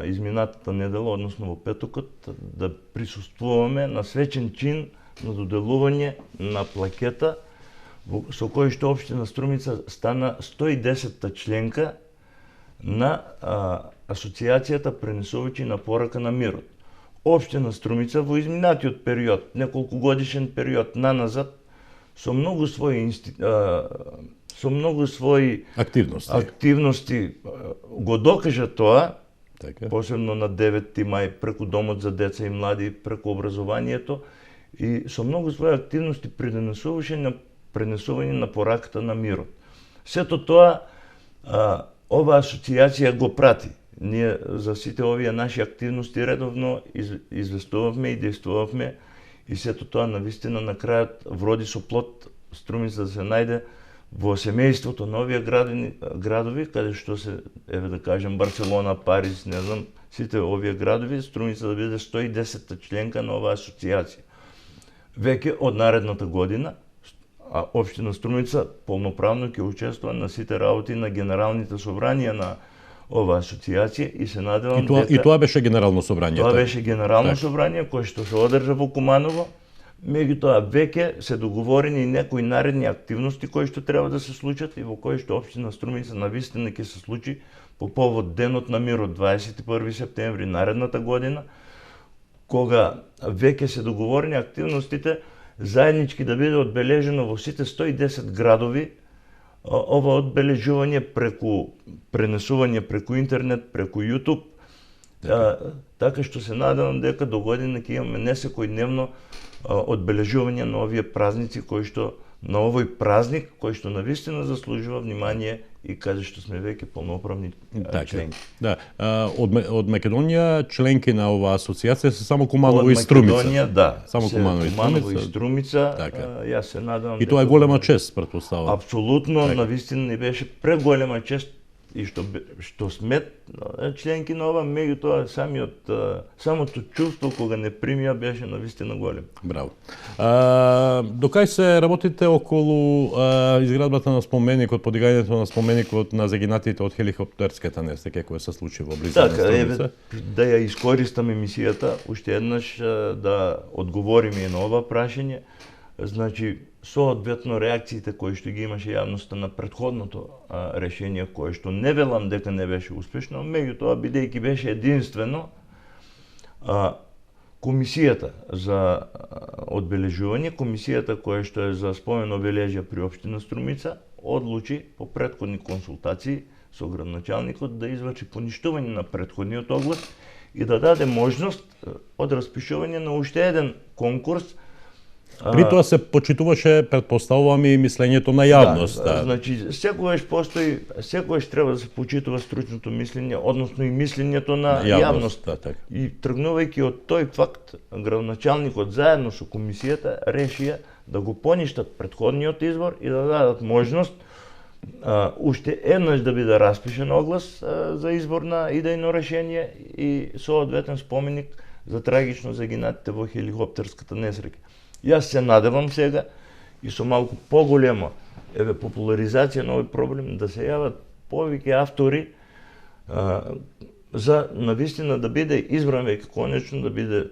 изминатата недела, односно во петокот, да присуствуваме на свечен чин на доделување на плакета со кој што општина Струмица стана 110-та членка на Асоциацијата пренесувачи на порака на мирот. Општина Струмица во изминатиот период, неколку годишен период наназад, со многу своји активности го докажа тоа, Така. посебно на 9 мај преку Домот за деца и млади, преку образованието и со многу своји активности пренесување на пораката на мирот. Сето тоа оваа асоциација го прати. Ние за сите овие наши активности редовно известувавме и действувавме и сето тоа навистина на крајот вроди со плод. Струмица да се најде во семејството на овие градови, каде што се, еве да кажем, Барселона, Париз, не знам, сите овие градови, Струмица да биде 110-та членка на оваа асоциација. Веќе од наредната година, општина Струмица полноправно ќе учествува на сите работи на генералните собранија на оваа асоциација и се надевам И тоа беше генерално собрање. Тоа беше генерално собрање кое што се одржа во Куманово. Меѓутоа веќе се договорени и некои наредни активности кои што треба да се случат и во кои што општина Струмица навистина ќе се случи по повод Денот на мирот 21 септември наредната година, кога веќе се договорени активностите заеднички да биде одбележено во сите 110 градови ова одбележување преку пренесување преку интернет, преку YouTube, така што се надевам дека до година ќе имаме не секојдневно одбележување на овие празници кои што на овој празник кој што навистина заслужува внимание и каде што сме веќе полноправни членки. Да, од Македонија членки на оваа асоциација се само Куманово и Струмица. Од Македонија, да. Само Куманово и Струмица. Јас се надевам. И тоа е голема чест, претпоставувам. Апсолутно, навистина ни беше преголема чест и што сме членки на ова, меѓутоа самото чувство кога не примија беше навистина голем. Браво. До кај се работите околу изградбата на споменикот, подигањето на споменикот на загинатите од хеликоптерската несреќа која се случи во близина на Струмица? Да ја искористам емисијата, уште еднаш да одговориме и на ова прашање. Значи, соодветно реакциите кои што ги имаше јавноста на претходното решение, кое што не велам дека не беше успешно, меѓутоа бидејќи беше единствено, комисијата за одбележување, комисијата која што е за спомен обележја при општина Струмица, одлучи по претходни консултации со градоначалникот да изврши поништување на претходниот оглас и да даде можност од распишување на уште еден конкурс. При тоа се почитуваше, претпоставувам, и мислењето на јавност. Да. Значи, секогаш треба да се почитува стручното мислење, односно и мислењето на јавноста. Да, и тргнувајќи од тој факт, градоначалникот заедно со комисијата решија да го поништат претходниот избор и да дадат можност уште еднаш да биде распишен оглас за избор на идејно решение и соодветен споменик за трагично загинатите во хеликоптерската несреќа. Јас се надевам сега и со малку поголема популаризација на овој проблем да се јават повеќе автори за навистина да биде избран веќе конечно, да биде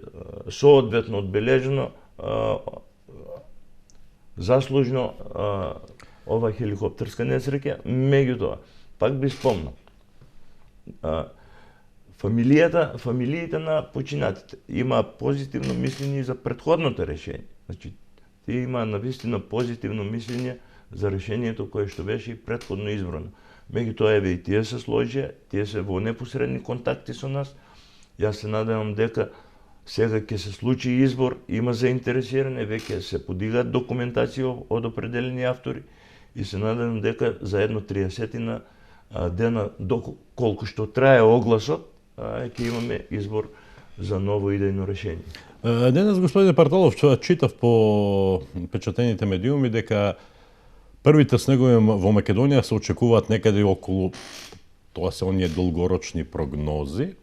соодветно одбележено заслужно ова хеликоптерска несреќа. Меѓутоа, пак би спомнал, фамилиите на починатите има позитивно мислење за претходното решение. Значи, тие има навистина позитивно мислење за решението кое што беше и претходно избрано. Меѓутоа, еве и тие се сложија, тие се во непосредни контакти со нас. Јас се надевам дека сега ќе се случи избор, има заинтересирани, веќе се подигаат документација од определени автори и се надевам дека за едно 30 дена, колку што трае огласот, ќе имаме избор за ново идејно решение. Денес, господине Парталов, читав по печатените медиуми дека првите снегови во Македонија се очекуваат некаде околу, тоа се оние долгорочни прогнози,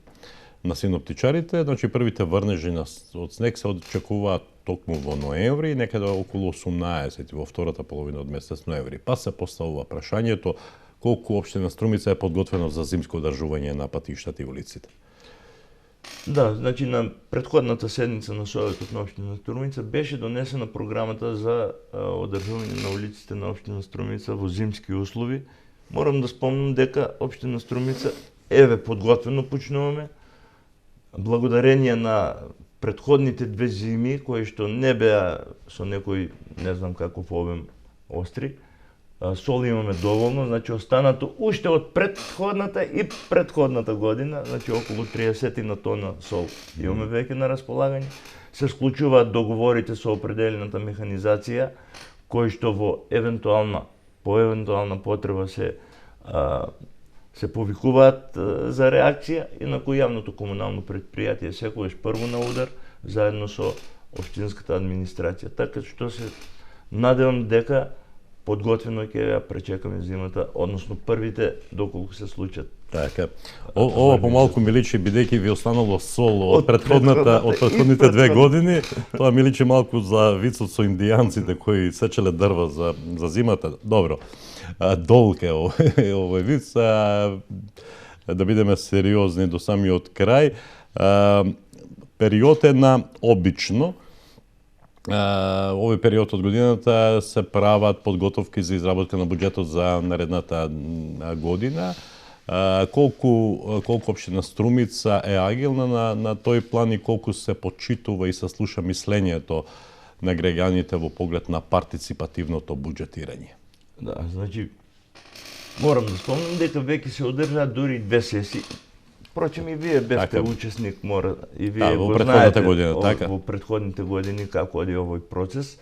на синоптичарите, значи првите врнежи од снег се очекуваат токму во ноември, некаде околу 18 во втората половина од месец ноември. Па се поставува прашањето колку општина Струмица е подготвена за зимско одржување на патиштата и улиците. Да, значи на предходната седница на Советот на општина Струмица беше донесена програмата за одржување на улиците на општина Струмица во зимски услови. Морам да спомнам дека општина Струмица еве подготвено почнуваме. Благодарение на предходните две зими, кои што не беа со некој, не знам каков обем остри, сол имаме доволно, значи останато уште од предходната и предходната година, значи околу 30 на тона сол имаме веќе на располагање. Се склучуваат договорите со определената механизација, кои што по евентуална потреба се повикуваат за реакција и на кој јавното комунално предпријатие секогаш прво на удар, заедно со општинската администрација. Така што се надевам дека подготвено ќе ја пречекаме зимата, односно првите доколку се случат. Така. Ова помалку ми личи, бидејќи ви останало сол од претходните 2 години, тоа ми личи малку за вицот со индијанците кои сечеле дрва за зимата. Добро. Долг е овој виц, да бидеме сериозни до самиот крај. Период е на обично. Овој период од годината се прават подготовки за изработка на буџетот за наредната година. Колку општина Струмица е агилна на тој план и колку се почитува и се слуша мислењето на граѓаните во поглед на партиципативното буџетирање? Да, значи, морам да спомнам дека веќе се одржаат дури 2 сесии. Впрочем, и вие бевте учесник, и вие го знаете во предходните години како оди овој процес.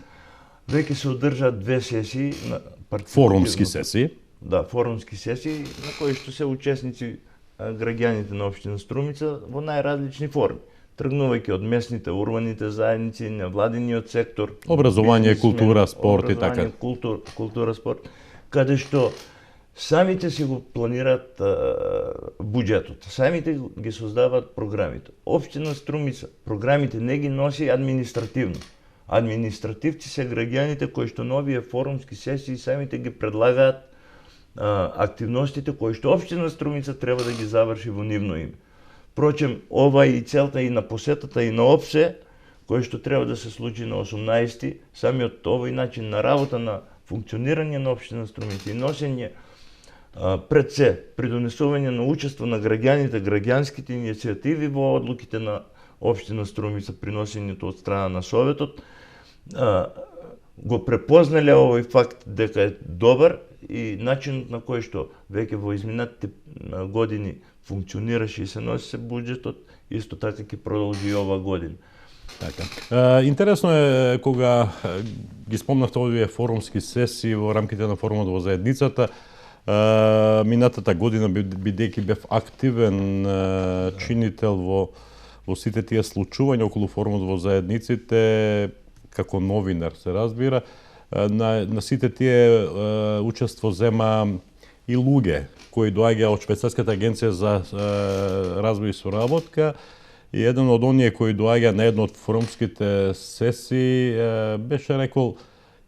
Веќе се одржаат 2 сесии на форумски сесии. Да, форумски сесии на кои што се учесници граѓаните на општина Струмица во најразлични форми, тргнувајќи од местните урбаните заедници, невладиниот сектор, образование, култура, спорт и така. Култура, спорт, каде што самите си го планираат буџетот, самите ги создаваат програмите. Општина Струмица програмите не ги носи административно. Административци се граѓаните кои што на овие форумски сесии самите ги предлагаат активностите кои што општина Струмица треба да ги заврши во нивно име. Впрочем, ова е и целта и на посетата и на ОПСЕ, кој што треба да се случи на 18-ти, самиот овој начин на работа на функционирање на општина Струмица и носење пред се придонесување на учество на граѓаните, граѓанските иницијативи во одлуките на општина Струмица, приносењето од страна на Советот, го препознале овој факт дека е добар и начинот на кој што веќе во изминатите години функционираше и се носи се буџетот, исто така ќе продолжи и ова година. Така. Интересно е кога ги спомнавте овие форумски сесии во рамките на форумот во заедницата. Минатата година, бидејќи бев активен чинител во сите тие случувања околу форумот во заедниците, како новинар се разбира, на сите тие учество зема и луѓе кои доаѓа од Швајцарската агенција за развој и соработка, и еден од оние кои доаѓа на една од форумските сесии беше рекол: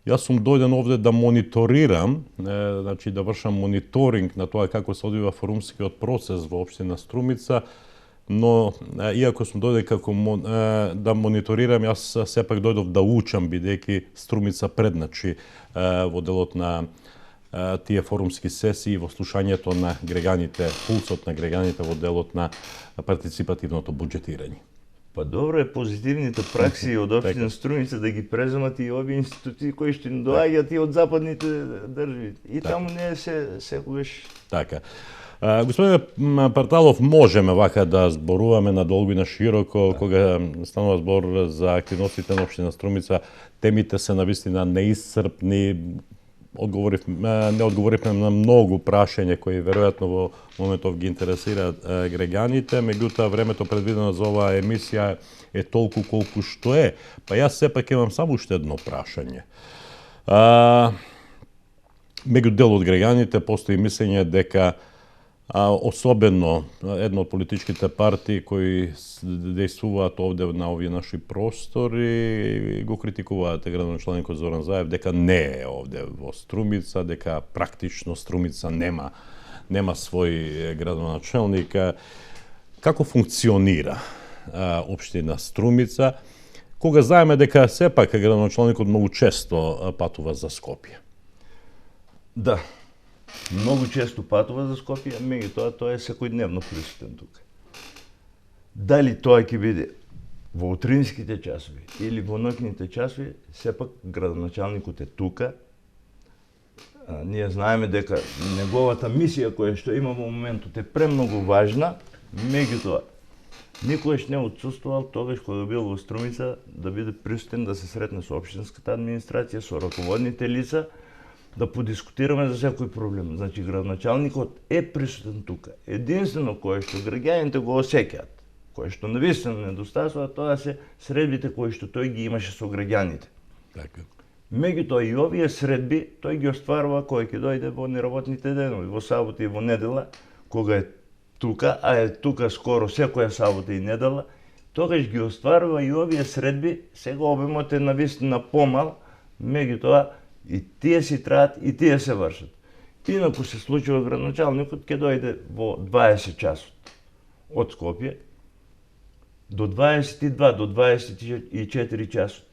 јас сум дојден овде да мониторирам, значи да вршам мониторинг на тоа како се одвива форумскиот процес во општина Струмица, но иако сум дојден како да мониторирам, јас сепак дојдов да учам, бидејќи Струмица предначи во делот на тие форумски сесии, во слушањето на граѓаните, пулсот на граѓаните во делот на партиципативното буџетирање. Па добро е позитивните пракси од општина Струмица да ги преземат и овие институции кои што ни доаѓаат и од западните држави. И таму не е секогаш така. Господине Парталов, можеме вака да зборуваме надолго и на широко, кога станува збор за активностите на општина Струмица. Темите се навистина неисцрпни, не одговоривме на многу прашања кои веројатно во моментов ги интересираат граѓаните, меѓутоа времето предвидено за оваа емисија е толку колку што е. Па јас сепак имам само уште едно прашање. Меѓу дел од граѓаните постои мислење дека особено една од политичките партии кои дејствуваат овде на овие наши простори, го критикуваат градоначалникот Зоран Заев дека не е овде во Струмица, дека практично Струмица нема свој градоначалник. Како функционира општина Струмица, кога знаеме дека сепак градоначалникот многу често патува за Скопје? Да, многу често патува за Скопје, меѓутоа тој е секојдневно присутен тука. Дали тоа ќе биде во утринските часови или во ноќните часови, сепак градоначалникот е тука. Ние знаеме дека неговата мисија која што има во моментот е премногу важна, меѓутоа никогаш не отсуствувал тогаш кога бил во Струмица да биде присутен, да се сретне со општинската администрација, со раководните лица, да подискутираме за секој проблем. Значи, градоначалникот е присутен тука. Единствено кое што граѓаните го осеќаат, кое што навистина недостасува, тоа се средбите кои што тој ги имаше со граѓаните. Така. Меѓутоа и овие средби тој ги остварува кога ќе дојде во неработните денови, во сабота и во недела, кога е тука, а е тука скоро секоја сабота и недела, тогаш ги остварува и овие средби. Сега обемот е навистина помал, меѓутоа и тие си траат и тие се вршат. Инаку се случува градоначалникот ќе дојде во 20 часот од Скопје до 22 до 24 часот.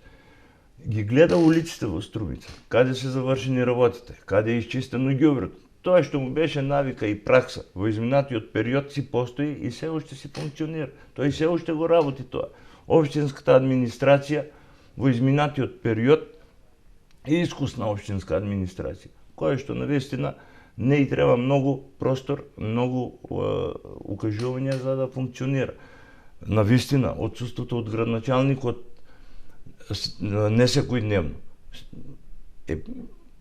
Ги гледа улиците во Струмица, каде се завршени работите, каде е изчистено ѓубрето. Тоа што му беше навика и пракса во изминатиот период си постои и се уште си функционира. Тој се уште го работи тоа. Општинската администрација во изминатиот период е искусна општинска администрација, која што навистина не и треба многу простор, многу укажување за да функционира. Навистина, отсуството од градоначалникот не секојдневно.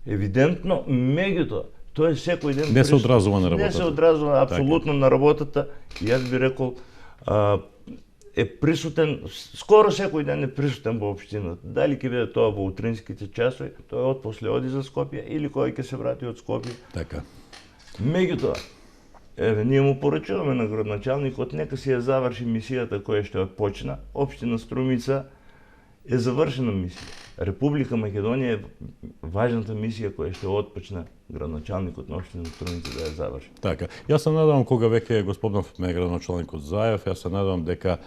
Евидентно, меѓутоа, тоа е секој ден. Не се одразува на работата. Не се одразува апсолутно на работата. И јас би рекол, е присутен, скоро секој ден е присутен во општината. Дали ќе биде тоа во утринските часови, тоа од после оди за Скопје или кој ќе се врати од Скопје. Така. Меѓутоа, ние му порачуваме на градоначалникот нека си ја заврши мисијата која што ја почна. Општина Струмица е завршена мисија. Република Македонија е важната мисија која што отпочна градоначалникот на општина Струмица да ја заврши. Така. Јас се надевам кога веќе го спомнавме градоначалникот Заев, јас се надевам дека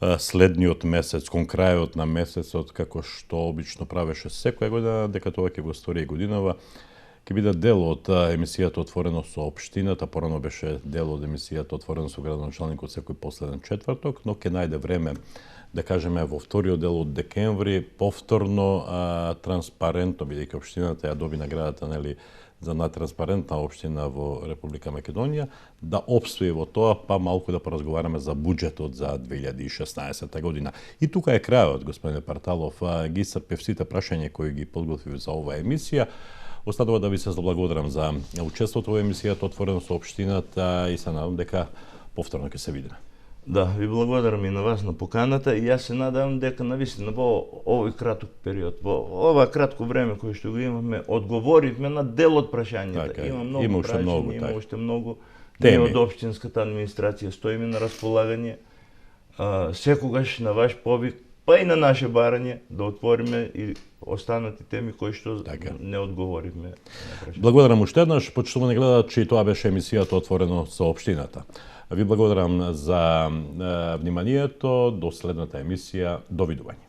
следниот месец, кон крајот на месецот, како што обично правеше секоја година, дека тоа ќе го стори и годинава, ќе биде дел од емисијата Отворено со општината. Порано беше дел од емисијата Отворено со градоначалникот секој последен четврток, но ќе најде време, да кажеме, во вториот дел од декември, повторно, транспарентно, бидејќи општината ја доби наградата, нели, за најтранспарентна општина во Република Македонија, да обстои во тоа, па малку да поразговараме за буџетот за 2016 година. И тука е крајот, господине Парталов, ги исцрпев сите прашања кои ги подготвив за оваа емисија. Останува да ви се заблагодарам за учеството во емисијата Отворено со општината и се надам дека повторно ќе се видиме. Да, ви благодарам и на вас на поканата и јас се надевам дека навистина во овој краток период, во ова кратко време кое што го имаме, одговоривме на дел од прашањата. Така, има многу прашања, има уште многу. Ние од општинската администрација стоиме на располагање, секогаш на ваш повик, па и на наше барање, да отвориме и останати теми кои што не одговоривме на прашањата. Благодарам уште еднаш, почитувани гледачи, тоа беше емисијата Отворено со општината. Ви благодарам за вниманието, до следната емисија, довидување.